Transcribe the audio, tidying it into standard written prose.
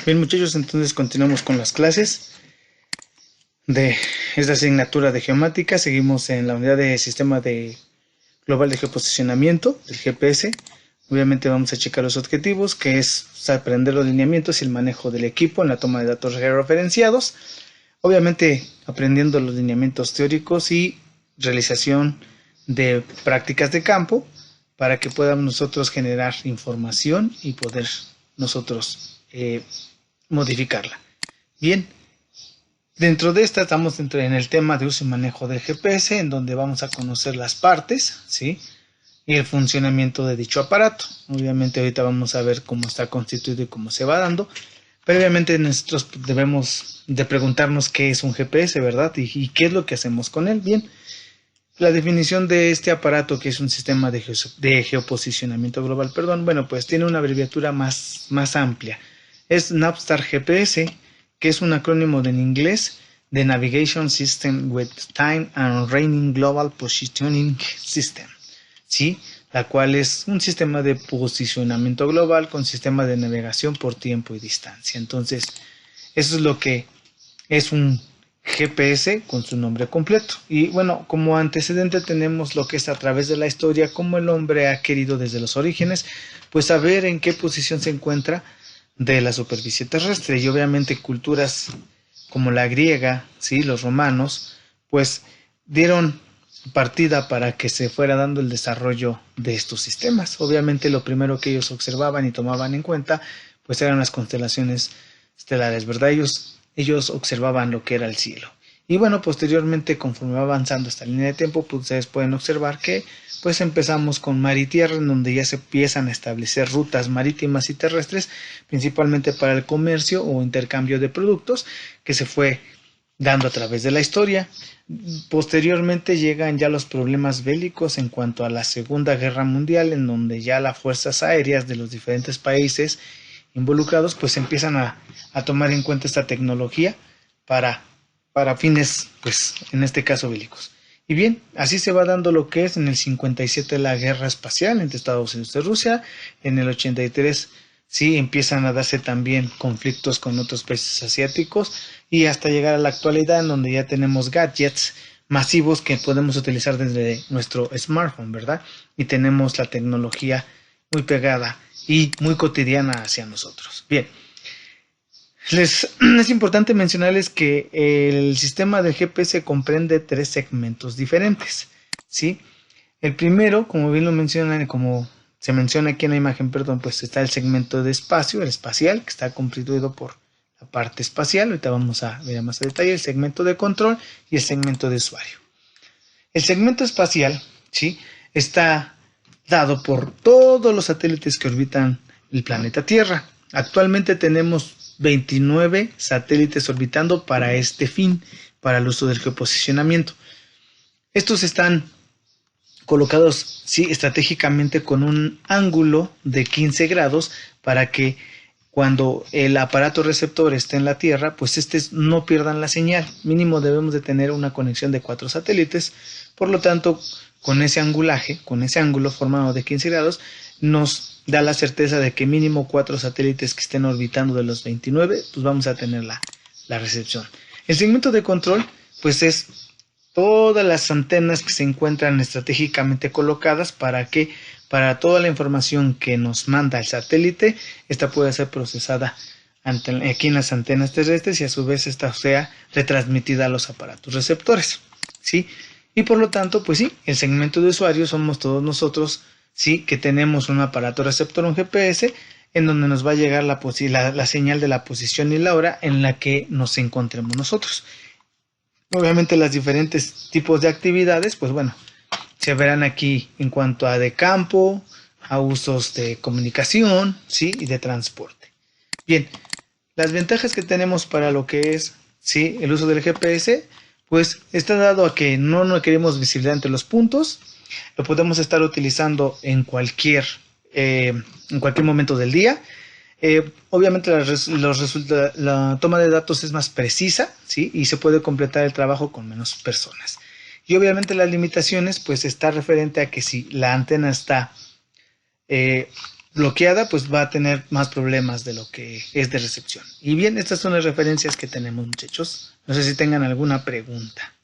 Bien, muchachos, entonces continuamos con las clases de esta asignatura de geomática. Seguimos en la unidad de sistema de global de geoposicionamiento, del GPS. Obviamente vamos a checar los objetivos, que es aprender los lineamientos y el manejo del equipo en la toma de datos georreferenciados. Obviamente aprendiendo los lineamientos teóricos y realización de prácticas de campo para que podamos nosotros generar información y poder nosotros modificarla. Bien, dentro de esta estamos en el tema de uso y manejo del GPS, en donde vamos a conocer las partes, ¿sí? Y el funcionamiento de dicho aparato. Obviamente ahorita vamos a ver cómo está constituido y cómo se va dando. Previamente nosotros debemos de preguntarnos qué es un GPS, ¿verdad? Y qué es lo que hacemos con él. Bien, la definición de este aparato, que es un sistema de geoposicionamiento global, bueno, pues tiene una abreviatura más amplia. Es Navstar GPS, que es un acrónimo en inglés de Navigation System with Time and Raining Global Positioning System, ¿sí? La cual es un sistema de posicionamiento global con sistema de navegación por tiempo y distancia. Entonces, eso es lo que es un GPS con su nombre completo. Y bueno, como antecedente tenemos lo que es a través de la historia, cómo el hombre ha querido desde los orígenes, pues saber en qué posición se encuentra de la superficie terrestre. Y obviamente culturas como la griega, ¿sí? Los romanos, pues dieron partida para que se fuera dando el desarrollo de estos sistemas. Obviamente lo primero que ellos observaban y tomaban en cuenta pues eran las constelaciones estelares, ¿verdad? Ellos observaban lo que era el cielo. Y bueno, posteriormente, conforme va avanzando esta línea de tiempo, pues ustedes pueden observar que pues empezamos con mar y tierra, en donde ya se empiezan a establecer rutas marítimas y terrestres, principalmente para el comercio o intercambio de productos, que se fue dando a través de la historia. Posteriormente llegan ya los problemas bélicos en cuanto a la Segunda Guerra Mundial, en donde ya las fuerzas aéreas de los diferentes países involucrados pues empiezan a tomar en cuenta esta tecnología para fines, pues en este caso bélicos. Y bien, así se va dando lo que es en el 57 la guerra espacial entre Estados Unidos y Rusia. En el 83 sí empiezan a darse también conflictos con otros países asiáticos, y hasta llegar a la actualidad, en donde ya tenemos gadgets masivos que podemos utilizar desde nuestro smartphone, ¿verdad? Y tenemos la tecnología muy pegada y muy cotidiana hacia nosotros. Bien, es importante mencionarles que el sistema del GPS comprende 3 segmentos diferentes, ¿sí? El primero, como bien lo mencionan, como se menciona aquí en la imagen, pues está el segmento de espacio, el espacial, que está constituido por la parte espacial. Ahorita vamos a ver más a detalle el segmento de control y el segmento de usuario. El segmento espacial, ¿sí?, está dado por todos los satélites que orbitan el planeta Tierra. Actualmente tenemos 29 satélites orbitando para este fin, para el uso del geoposicionamiento. Estos están colocados, sí, estratégicamente con un ángulo de 15 grados para que cuando el aparato receptor esté en la Tierra, pues no pierdan la señal. Mínimo debemos de tener una conexión de 4 satélites. Por lo tanto, con ese angulaje, con ese ángulo formado de 15 grados, nos da la certeza de que mínimo 4 satélites que estén orbitando de los 29, pues vamos a tener la recepción. El segmento de control, pues es todas las antenas que se encuentran estratégicamente colocadas para que para toda la información que nos manda el satélite, esta pueda ser procesada aquí en las antenas terrestres, y a su vez esta sea retransmitida a los aparatos receptores, ¿sí? Y por lo tanto, pues sí, el segmento de usuario somos todos nosotros, sí, que tenemos un aparato receptor, un GPS, en donde nos va a llegar la señal de la posición y la hora en la que nos encontremos nosotros. Obviamente los diferentes tipos de actividades, pues bueno, se verán aquí en cuanto a de campo, a usos de comunicación, ¿sí?, y de transporte. Bien, las ventajas que tenemos para lo que es, ¿sí?, el uso del GPS, pues está dado a que no requerimos visibilidad entre los puntos. Lo podemos estar utilizando en cualquier momento del día. Obviamente la toma de datos es más precisa, ¿sí?, y se puede completar el trabajo con menos personas. Y obviamente las limitaciones, pues está referente a que si la antena está bloqueada, pues va a tener más problemas de lo que es de recepción. Y bien, estas son las referencias que tenemos, muchachos. No sé si tengan alguna pregunta.